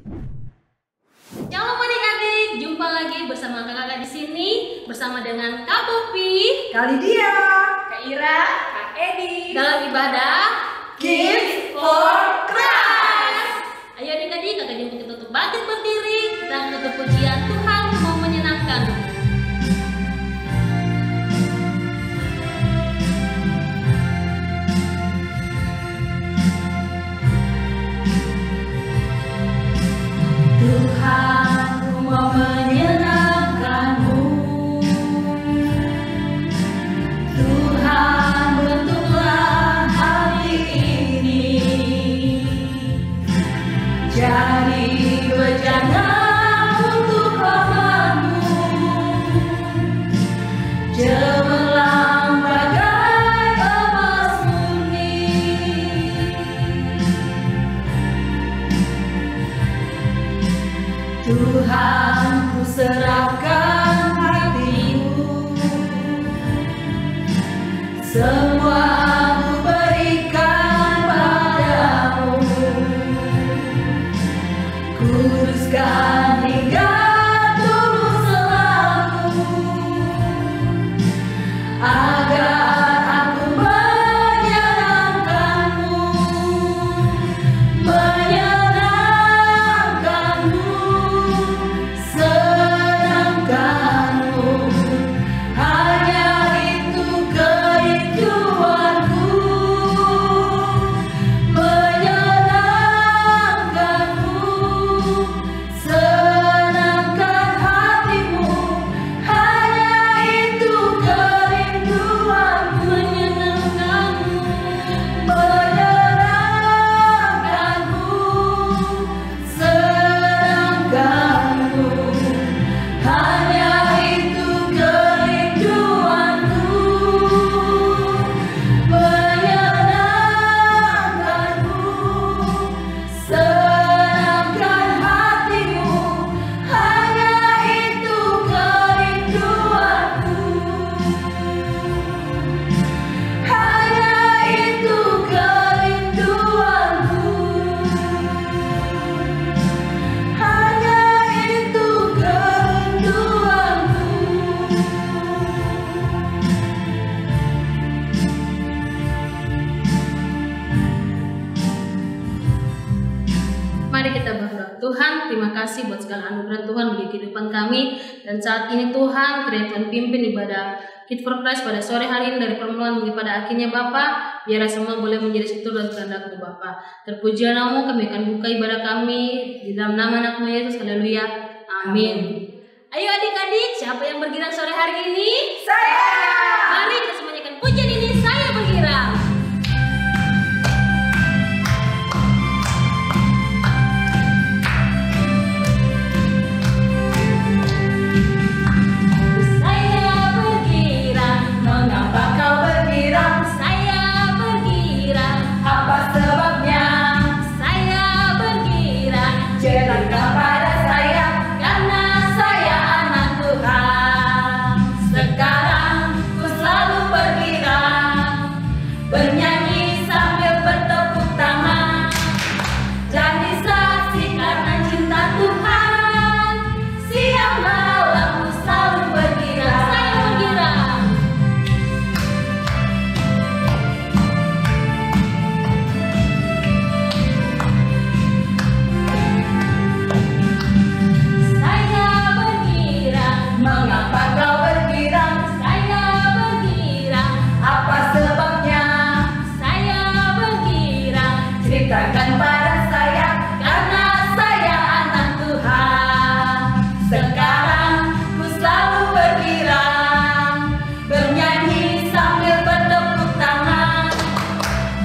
Shalom adik-adik, jumpa lagi bersama kakak-kakak di sini bersama dengan Kak Popi, Kak Lydia, Kak Ira, Kak Edi dalam ibadah Gift for Christ. Ayo adik-adik, kakak jemput kita untuk bangkit berdiri dan tutup pujian Tuhan mau menyenangkan. Tuhan, ku mau menyenangkan-Mu. Tuhan, bentuklah hati ini jadi bejana untuk nama-Mu, cemerlang bagai emas murni. Tuhan, ku serahkan hati-Mu, semua ku berikan padamu. Kuduskan hingga tulus selalu, agar aku menyenangkan-Mu, menyenangkan-Mu, senangkan-Mu. Hanya itu kerinduanku, menyenangkan-Mu, senangkan hatimu. Hanya itu kerinduanku, menyenangkan-Mu, menyenangkan-Mu, senangkan-Mu. Hanya itu kerinduanku, menyenangkan-Mu, senangkan hatimu. Hanya itu kerinduanku, hanya itu kerinduanku, hanya itu kerinduanku. Mari kita berdoa. Tuhan, terima kasih buat segala anugerah Tuhan bagi kehidupan kami. Dan saat ini Tuhan, kiranya Tuhan pimpin ibadah Gift for Christ pada sore hari ini dari permulaan hingga pada akhirnya Bapa. Biarlah semua boleh menjadi setur dan kehendak-Mu Bapa. Terpujilah nama-Mu, kami akan buka ibadah kami di dalam nama anak-Mu Yesus. Haleluya. Amin. Ayo adik-adik, siapa yang bergirang sore hari ini? Saya. Mari kita semuanya akan pujian ini, saya bergirang. Saya bergirang, Mengapa kau bergirang? saya bergirang, Apa sebabnya? saya bergirang. Ceritakan pada saya, Karena saya anak Tuhan. Sekarang ku selalu bergirang, bernyanyi sambil bertepuk tangan, jadi saksi karena cinta Tuhan. Siang malam ku selalu bergirang. saya bergirang. Saya bergirang, Mengapa kau bergirang? saya bergirang, Apa sebabnya? saya bergirang. Ceritakan pada saya, karena saya anak Tuhan. Sekarang ku selalu bergirang, bernyanyi sambil bertepuk tangan,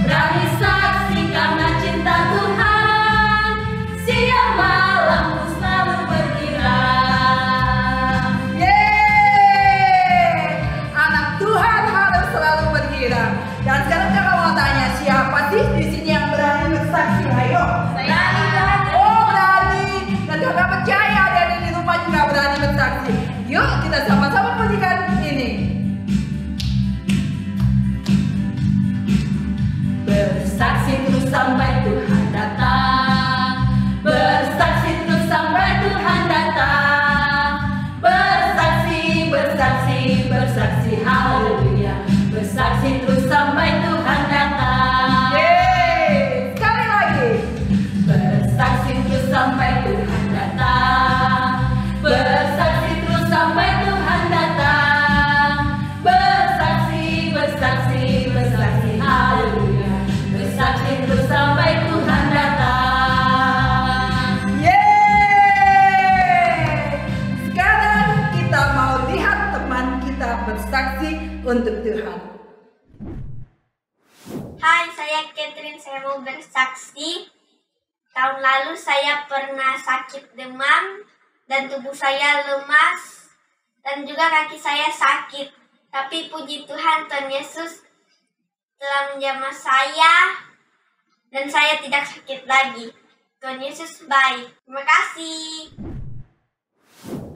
berani saksi karena cinta Tuhan. Siang malam ku selalu bergirang. Yeay! Anak Tuhan harus selalu bergirang. Dan sekarang kakak mau tanya, siapa sih di sini yang berani bersaksi? Ayo. Berani kan? Oh, berani. Dan kakak percaya ada di rumah juga berani bersaksi. Yuk kita sama-sama pujikan ini. Bersaksi terus sampai Tuhan datang. Bersaksi sampai Tuhan datang. Yeay, sekali lagi. Bersaksi terus sampai Tuhan datang. Bersaksi terus sampai Tuhan datang. Bersaksi, bersaksi, bersaksi, haleluya. Bersaksi terus sampai Tuhan datang. Yeay. Sekarang kita mau lihat teman kita bersaksi untuk Tuhan. Hai, saya Catherine. Saya mau bersaksi. Tahun lalu saya pernah sakit demam dan tubuh saya lemas dan juga kaki saya sakit. Tapi puji Tuhan, Tuhan Yesus telah menjamah saya dan saya tidak sakit lagi. Tuhan Yesus baik. Terima kasih.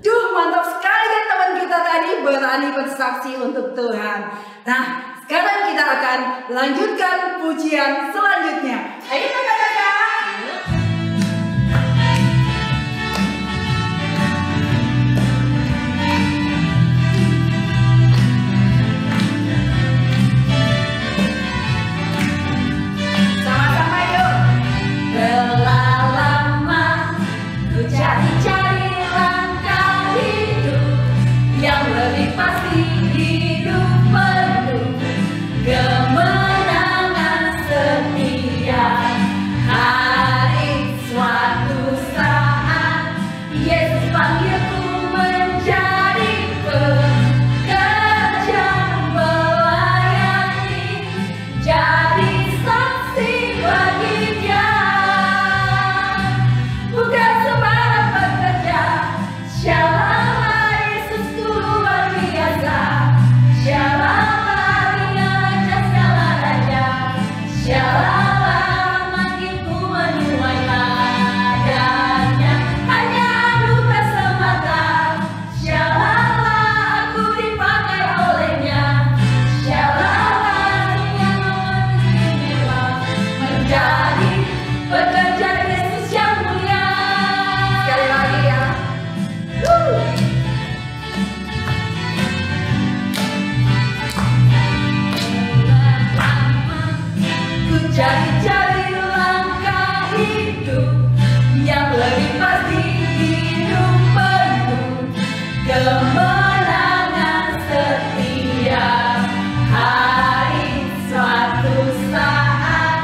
Duh, mantap sekali kan teman kita tadi berani bersaksi untuk Tuhan. Nah, sekarang kita akan lanjutkan pujian selanjutnya. Ayo kakak-kakak. Sama-sama yuk. Telah lama ku cari-cari langkah hidup yang lebih pasti, hidup penuh kemenangan setia. Hari suatu saat Yesus panggilku menjadi pekerja melayani, jadi saksi bagi Dia. Bukan sembarang pekerja, shalala Yesusku luar biasa. Shalala Dia raja segala raja. Shalala manggilku menuai ladangnya, hanya anugerah semata. Shalala aku dipakai olehnya. Shalala Dia istimewa, menjadi pekerja Yesus yang mulia. Sekali lagi ya. Ku cari-cari langkah hidup yang lebih pasti, hidup penuh kemenangan setia. Hari suatu saat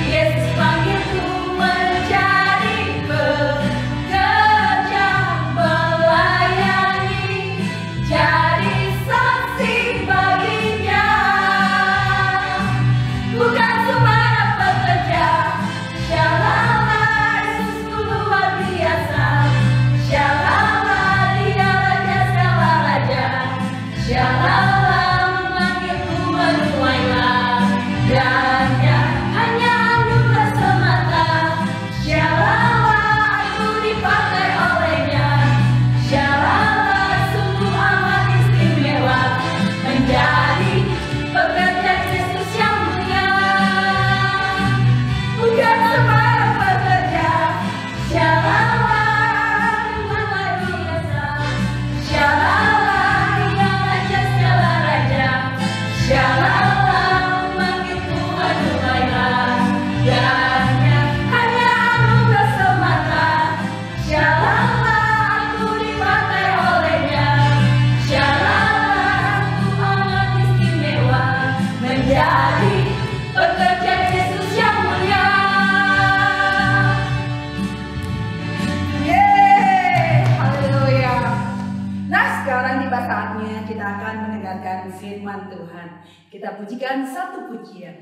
Yesus panggilku menjadi pekerja melayani, jadi saksi bagi Dia. Bukan sembarang pekerja, shalala Yesusku luar biasa. Shalala Dia raja segala raja. Shalala memanggilku menuai ladangnya, hanya anugerah semata. Shalala aku dipakai olehnya. Shalala sungguh amat istimewa, menjadi pekerja Yesus yang mulia. Bukan sembarang pekerja, shalala luar biasa. Shalala Dia raja segala raja. Shalala memanggilku menuai ladangnya, hanya anugerah semata. Shalala aku dipakai olehnya. Shalala sungguh amat istimewa, menjadi pekerja Yesus yang mulia. Yeay, haleluya. Nah, sekarang tiba saatnya kita akan mendengarkan firman Tuhan. Kita pujikan satu pujian.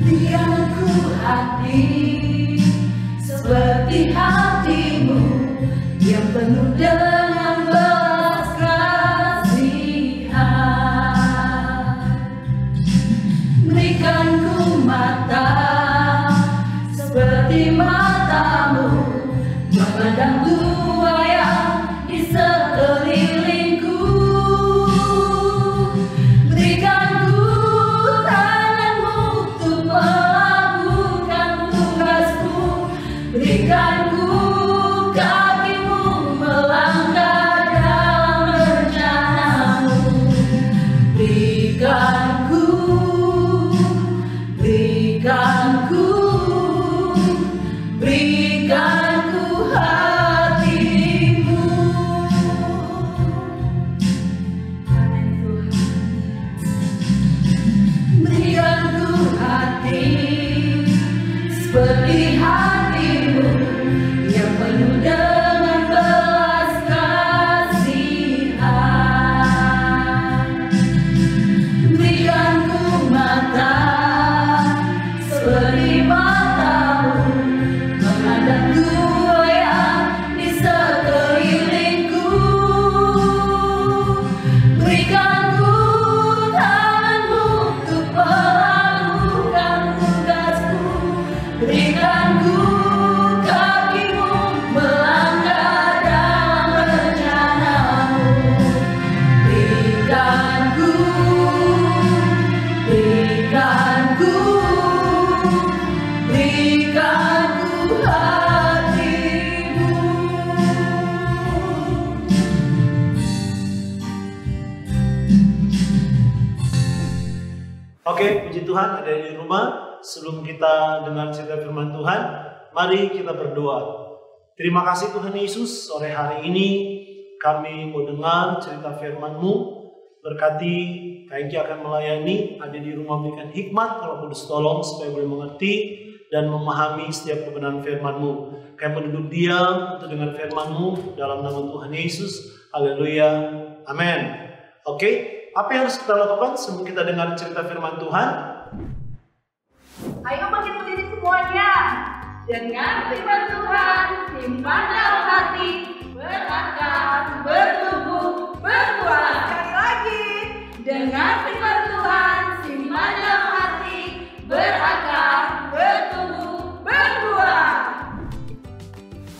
Biarku hati seperti hatimu yang penuh dengan belas kasihan. Berikanku mata seperti matamu, memandang tua yang di sekelilingku. Beri berikanku hatimu. Berikanku hati seperti hatimu yang penuh dengan belas kasihan. Berikanku mata seperti matamu memandang goyang di sekelilingku. Berikanku tanganmu untuk melakukan tugasku. Berikanku kakimu melangkah dalam rencanamu. Berikanku hatimu. Oke, puji Tuhan, ada di rumah. Sebelum kita dengar cerita firman Tuhan, mari kita berdoa. Terima kasih Tuhan Yesus, sore hari ini kami mau dengar cerita firman-Mu. Berkati Kak Engki akan melayani, ada di rumah berikan hikmat, Roh Kudus tolong supaya boleh mengerti dan memahami setiap kebenaran firman-Mu. Kami menduduk diam untuk dengar firman-Mu dalam nama Tuhan Yesus. Haleluya. Amin. Oke, apa yang harus kita lakukan sebelum kita dengar cerita firman Tuhan? Ayo bangkit berdiri semuanya. Dengar firman Tuhan, simpan dalam hati, berakar, bertumbuh, berbuah. Sekali lagi. Dengar firman Tuhan, simpan dalam hati, berakar, bertumbuh, berbuah.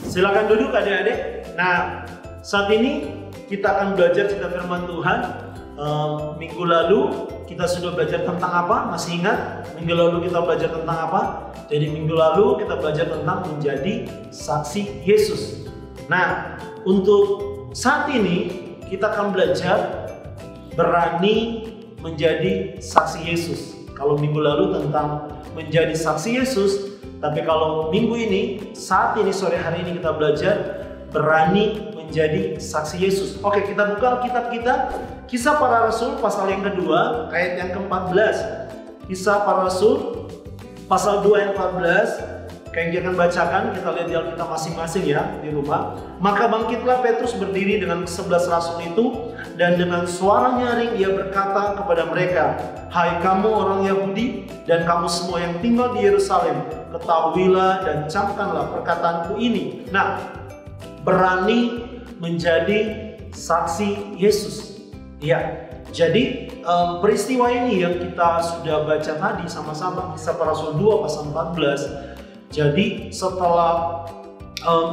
Silakan duduk adik-adik. Nah, saat ini kita akan belajar cerita firman Tuhan. Minggu lalu kita sudah belajar tentang apa? Masih ingat? Minggu lalu kita belajar tentang apa? Jadi minggu lalu kita belajar tentang menjadi saksi Yesus. Nah, untuk saat ini kita akan belajar berani menjadi saksi Yesus. Kalau minggu lalu tentang menjadi saksi Yesus, tapi kalau minggu ini, saat ini, sore hari ini kita belajar berani menjadi saksi Yesus. Oke, kita buka kitab kita, Kisah Para Rasul pasal yang kedua, ayat yang ke-14. Kisah Para Rasul pasal 2 ayat 14. Kayak yang akan bacakan, kita lihat di Alkitab masing-masing ya di rumah. Maka bangkitlah Petrus berdiri dengan ke-11 rasul itu, dan dengan suara nyaring ia berkata kepada mereka, "Hai kamu orang Yahudi dan kamu semua yang tinggal di Yerusalem, ketahuilah dan camkanlah perkataanku ini." Nah, berani menjadi saksi Yesus. Ya, jadi peristiwa ini yang kita sudah baca tadi sama-sama, Kisah Para Rasul 2 pasal 14. Jadi setelah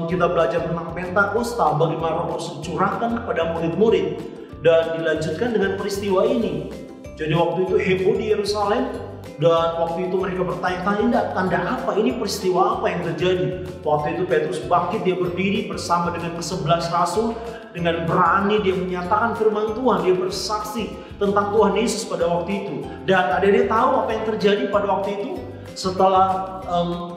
kita belajar tentang Pentakosta, bagaimana Roh Kudus curahkan kepada murid-murid, dan dilanjutkan dengan peristiwa ini. Jadi waktu itu heboh di Yerusalem, dan waktu itu mereka bertanya-tanya, tanda apa ini, peristiwa apa yang terjadi. Waktu itu Petrus bangkit, dia berdiri bersama dengan ke-11 rasul, dengan berani dia menyatakan firman Tuhan, dia bersaksi tentang Tuhan Yesus pada waktu itu. Dan adik-adik tahu apa yang terjadi pada waktu itu? Setelah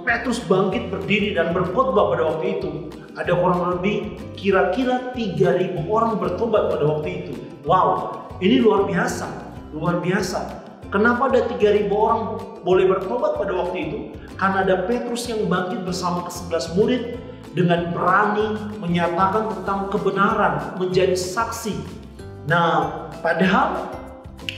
Petrus bangkit berdiri dan berkhotbah pada waktu itu, ada kurang lebih kira-kira 3.000 orang bertobat pada waktu itu. Wow, ini luar biasa, luar biasa. Kenapa ada 3.000 orang boleh bertobat pada waktu itu? Karena ada Petrus yang bangkit bersama ke-11 murid dengan berani menyatakan tentang kebenaran, menjadi saksi. Nah, padahal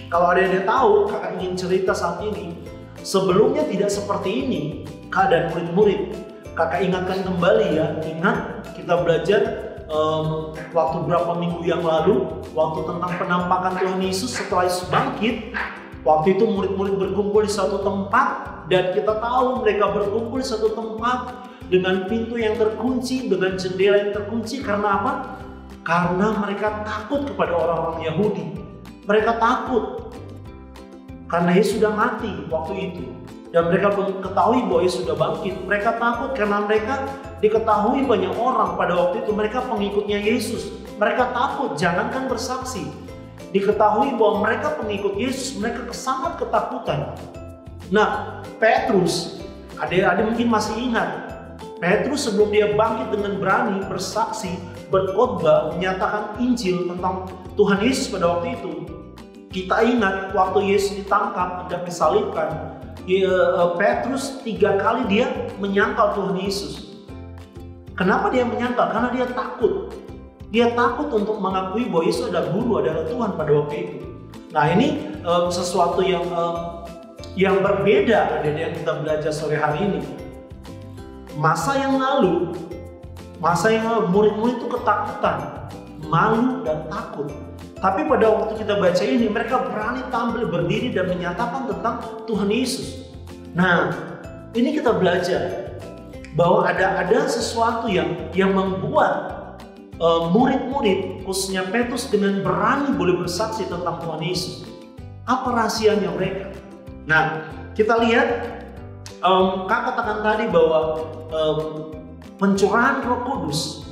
kalau ada yang tahu, kakak ingin cerita saat ini, sebelumnya tidak seperti ini keadaan murid-murid. Kakak ingatkan kembali ya, ingat kita belajar waktu berapa minggu yang lalu, waktu tentang penampakan Tuhan Yesus setelah Yesus bangkit. Waktu itu murid-murid berkumpul di satu tempat, dan kita tahu mereka berkumpul di satu tempat dengan pintu yang terkunci, dengan jendela yang terkunci. Karena apa? Karena mereka takut kepada orang-orang Yahudi. Mereka takut karena Yesus sudah mati waktu itu, dan mereka ketahui bahwa Yesus sudah bangkit. Mereka takut karena mereka diketahui banyak orang pada waktu itu mereka pengikutnya Yesus. Mereka takut, jangankan bersaksi. diketahui bahwa mereka pengikut Yesus, mereka sangat ketakutan. Nah, Petrus, adik-adik mungkin masih ingat, Petrus sebelum dia bangkit dengan berani bersaksi, berkhotbah, menyatakan Injil tentang Tuhan Yesus pada waktu itu. Kita ingat waktu Yesus ditangkap, hendak disalibkan, Petrus 3 kali dia menyangkal Tuhan Yesus. Kenapa dia menyangkal? Karena dia takut. Dia takut untuk mengakui bahwa Yesus adalah guru, adalah Tuhan pada waktu itu. Nah, ini sesuatu yang berbeda dari yang kita belajar sore hari ini. Masa yang lalu murid-murid itu ketakutan, malu dan takut. Tapi pada waktu kita baca ini, mereka berani tampil berdiri dan menyatakan tentang Tuhan Yesus. Nah, ini kita belajar bahwa ada sesuatu yang membuat murid-murid, khususnya Petrus, dengan berani boleh bersaksi tentang Tuhan Yesus. Apa rahasianya mereka? Nah, kita lihat, Kak katakan tadi bahwa pencurahan Roh Kudus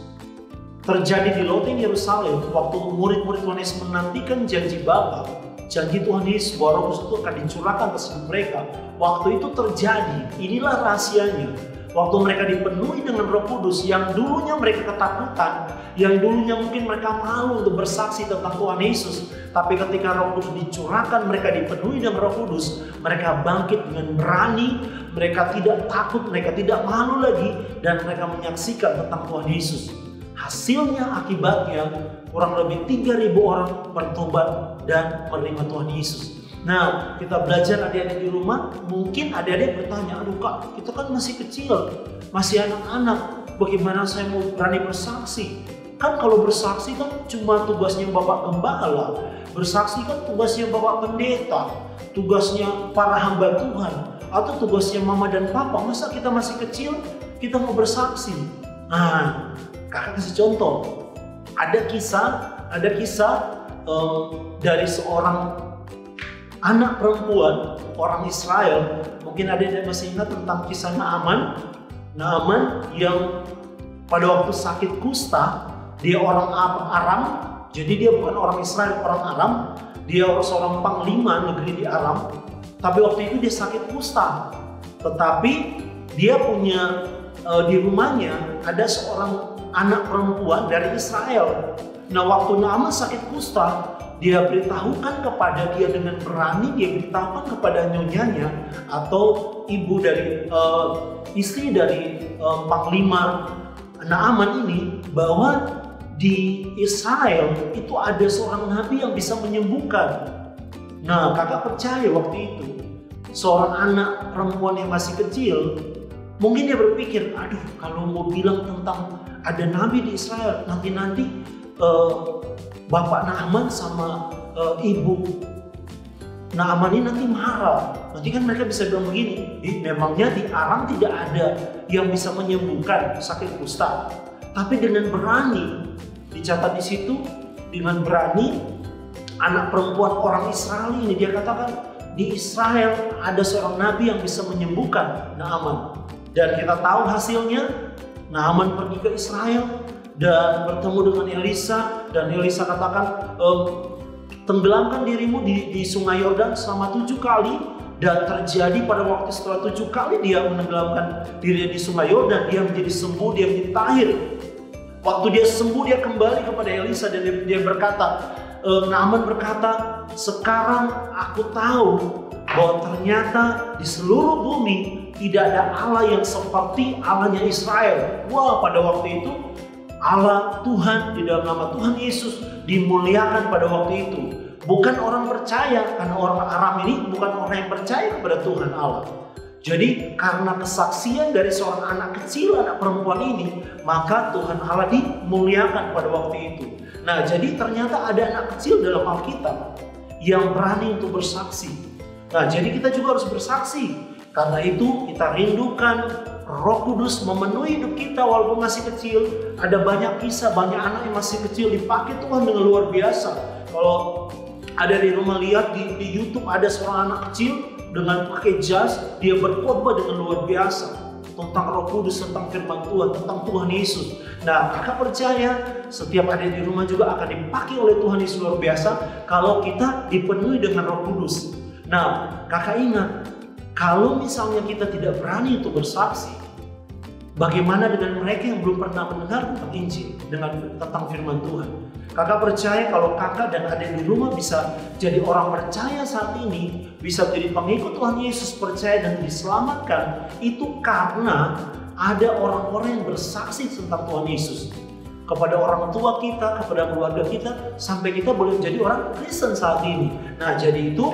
terjadi di Lotin Yerusalem waktu murid-murid Tuhan Yesus menantikan janji Bapa, janji Tuhan Yesus bahwa Roh Kudus itu akan dicurahkan ke seluruh mereka. Waktu itu terjadi, inilah rahasianya. Waktu mereka dipenuhi dengan Roh Kudus, yang dulunya mereka ketakutan, yang dulunya mungkin mereka malu untuk bersaksi tentang Tuhan Yesus, tapi ketika Roh Kudus dicurahkan, mereka dipenuhi dengan Roh Kudus, mereka bangkit dengan berani, mereka tidak takut, mereka tidak malu lagi, dan mereka menyaksikan tentang Tuhan Yesus. Hasilnya, akibatnya, kurang lebih 3.000 orang bertobat dan menerima Tuhan Yesus. Nah, kita belajar adik-adik di rumah, mungkin adik-adik bertanya, aduh Kak, kita kan masih kecil, masih anak-anak, bagaimana saya mau berani bersaksi? Kan kalau bersaksi kan cuma tugasnya Bapak Gembala, bersaksi kan tugasnya Bapak Pendeta, tugasnya para hamba Tuhan, atau tugasnya Mama dan Papa. Masa kita masih kecil, kita mau bersaksi? Nah, Kakak kasih contoh, ada kisah dari seorang anak perempuan orang Israel. Mungkin ada masih ingat tentang kisah Naaman yang pada waktu sakit kusta, dia orang Aram, jadi dia bukan orang Israel, orang Aram. Dia seorang panglima negeri di Aram, tapi waktu itu dia sakit kusta. Tetapi dia punya di rumahnya ada seorang anak perempuan dari Israel. Nah, waktu Naaman sakit kusta, dia beritahukan kepada dia dengan berani, dia beritahukan kepada nyonyanya atau ibu dari istri dari panglima Naaman ini, bahwa di Israel itu ada seorang nabi yang bisa menyembuhkan. Nah, Kakak percaya waktu itu seorang anak perempuan yang masih kecil, mungkin dia berpikir, aduh kalau mau bilang tentang ada nabi di Israel, nanti Bapak Naaman sama ibu Naaman ini nanti marah. Nanti kan mereka bisa bilang begini, memangnya di Aram tidak ada yang bisa menyembuhkan sakit kusta. Tapi dengan berani, dicatat di situ, dengan berani anak perempuan orang Israel ini, dia katakan di Israel ada seorang nabi yang bisa menyembuhkan Naaman. Dan kita tahu hasilnya, Naaman pergi ke Israel dan bertemu dengan Elisa, dan Elisa katakan, tenggelamkan dirimu di sungai Yordan selama 7 kali. Dan terjadi pada waktu setelah 7 kali dia menenggelamkan dirinya di sungai Yordan, dia menjadi sembuh, dia menjadi tahir. Waktu dia sembuh, dia kembali kepada Elisa dan dia berkata, Naaman berkata, sekarang aku tahu bahwa ternyata di seluruh bumi tidak ada Allah yang seperti Allahnya Israel. Wah, pada waktu itu Allah Tuhan di dalam nama Tuhan Yesus dimuliakan pada waktu itu. Bukan orang percaya, karena orang Aram ini bukan orang yang percaya kepada Tuhan Allah. Jadi karena kesaksian dari seorang anak kecil, anak perempuan ini, maka Tuhan Allah dimuliakan pada waktu itu. Nah, jadi ternyata ada anak kecil dalam Alkitab yang berani untuk bersaksi. Nah, jadi kita juga harus bersaksi. Karena itu kita rindukan Roh Kudus memenuhi hidup kita walaupun masih kecil. Ada banyak kisah, banyak anak yang masih kecil dipakai Tuhan dengan luar biasa. Kalau ada di rumah lihat di YouTube, ada seorang anak kecil dengan pakai jas, dia berkhotbah dengan luar biasa. tentang Roh Kudus, tentang firman Tuhan, tentang Tuhan Yesus. Nah, kakak percaya setiap adik di rumah juga akan dipakai oleh Tuhan Yesus luar biasa kalau kita dipenuhi dengan Roh Kudus. Nah, kakak ingat, kalau misalnya kita tidak berani untuk bersaksi, bagaimana dengan mereka yang belum pernah mendengar tentang Injil, tentang firman Tuhan? Kakak percaya kalau kakak dan adik di rumah bisa jadi orang percaya saat ini, bisa jadi pengikut Tuhan Yesus, percaya dan diselamatkan, itu karena ada orang-orang yang bersaksi tentang Tuhan Yesus. Kepada orang tua kita, kepada keluarga kita, sampai kita boleh menjadi orang Kristen saat ini. Nah, jadi itu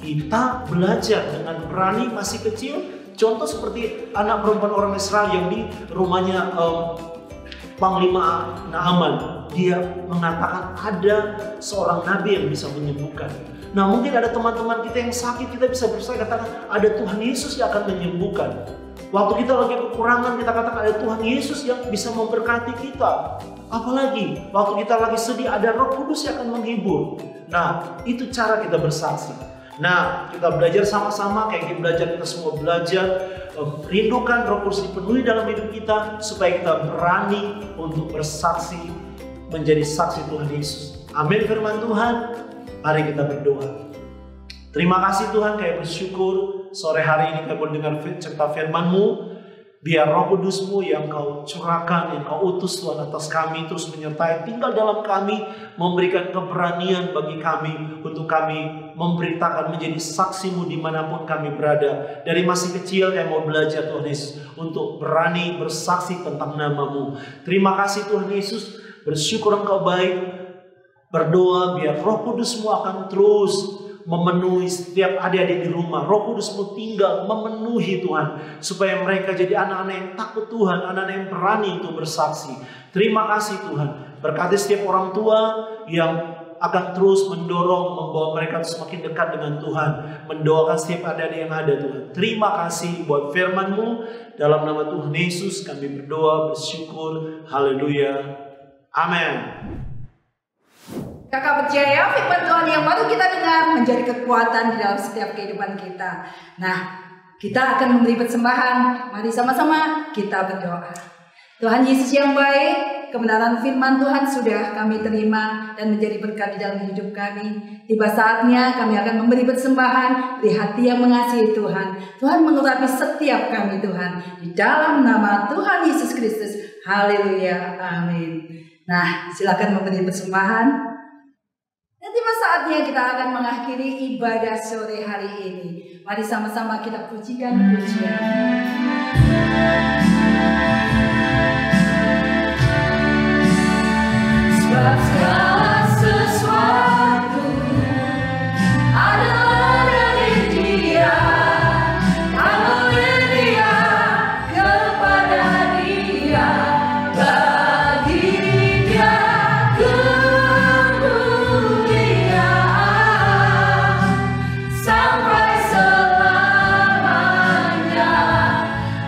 kita belajar dengan berani masih kecil. Contoh seperti anak perempuan orang Israel yang di rumahnya Panglima Naaman. Dia mengatakan ada seorang nabi yang bisa menyembuhkan. Nah, mungkin ada teman-teman kita yang sakit, kita bisa berusaha katakan ada Tuhan Yesus yang akan menyembuhkan. Waktu kita lagi kekurangan, kita katakan ada Tuhan Yesus yang bisa memberkati kita. Apalagi waktu kita lagi sedih, ada Roh Kudus yang akan menghibur. Nah, itu cara kita bersaksi. Nah, kita belajar sama-sama, kayak kita semua belajar, rindukan Roh Kudus dipenuhi dalam hidup kita, supaya kita berani untuk bersaksi, menjadi saksi Tuhan Yesus. Amin firman Tuhan. Mari kita berdoa. Terima kasih Tuhan, kami bersyukur sore hari ini kami boleh dengar cerita firman-Mu. Biar Roh Kudus-Mu yang Kau curahkan, yang Kau utus Tuhan atas kami, terus menyertai tinggal dalam kami, memberikan keberanian bagi kami untuk kami memberitakan, menjadi saksi-Mu dimanapun kami berada. Dari masih kecil kami mau belajar Tuhan Yesus untuk berani bersaksi tentang nama-Mu. Terima kasih Tuhan Yesus, bersyukur Engkau baik. Berdoa biar Roh Kudus-Mu akan terus memenuhi setiap adik-adik di rumah. Roh Kudus-Mu tinggal memenuhi Tuhan, supaya mereka jadi anak-anak yang takut Tuhan, anak-anak yang berani untuk bersaksi. Terima kasih Tuhan. Berkati setiap orang tua yang akan terus mendorong, membawa mereka semakin dekat dengan Tuhan. Mendoakan setiap adik-adik yang ada Tuhan. Terima kasih buat firman-Mu. Dalam nama Tuhan Yesus kami berdoa, bersyukur. Haleluya. Amin. Kakak percaya firman Tuhan yang baru kita dengar menjadi kekuatan di dalam setiap kehidupan kita. Nah, kita akan memberi persembahan. Mari sama-sama kita berdoa. Tuhan Yesus yang baik, kebenaran firman Tuhan sudah kami terima dan menjadi berkat di dalam hidup kami. Tiba saatnya kami akan memberi persembahan dari hati yang mengasihi Tuhan. Tuhan mengurapi setiap kami Tuhan. Di dalam nama Tuhan Yesus Kristus. Haleluya. Amin. Nah, silakan memberi persembahan. Dan tiba saatnya kita akan mengakhiri ibadah sore hari ini. Mari sama-sama kita pujikan pujian. Sebab segala sesuatu adalah dari Dia, kami Dia kepada Dia, bagi Dia kemuliaan sampai selamanya.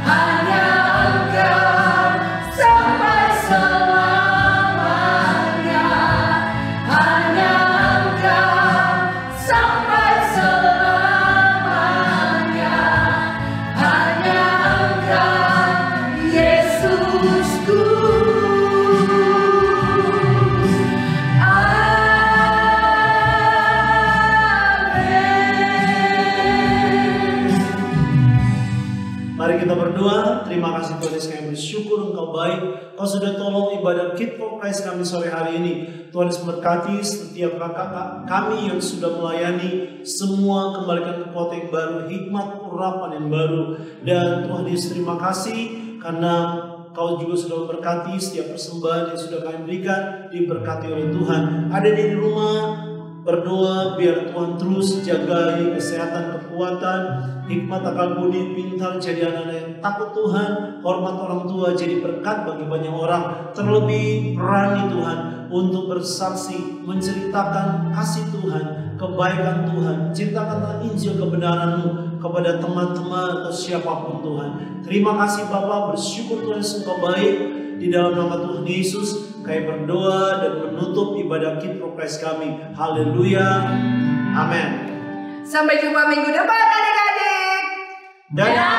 Hanya Engkau sampai selamanya. Hanya Engkau sampai selamanya. Hanya Engkau Yesusku. Mari kita berdoa. Terima kasih Tuhan Yesus, kami bersyukur Engkau baik. Kau sudah tolong ibadah Kids for Christ kami sore hari ini. Tuhan Yesus berkati setiap kakak kami yang sudah melayani. Semua kembalikan kekuatan yang baru, hikmat, urapan yang baru. Dan Tuhan Yesus terima kasih karena Kau juga sudah memberkati setiap persembahan yang sudah kami berikan, diberkati oleh Tuhan. Ada di rumah, berdoa biar Tuhan terus jagai kesehatan, kekuatan, hikmat, akal budi, pintar, jadi anak-anak yang takut Tuhan, hormat orang tua, jadi berkat bagi banyak orang. Terlebih berani Tuhan untuk bersaksi, menceritakan kasih Tuhan, kebaikan Tuhan, ceritakan Injil kebenaran-Mu kepada teman-teman atau siapapun Tuhan. Terima kasih Bapa, bersyukur Tuhan Engkau baik. Di dalam nama Tuhan Yesus kami berdoa dan menutup ibadah Kids for Christ kami. Haleluya. Amin. Sampai jumpa minggu depan adik-adik. Dadah.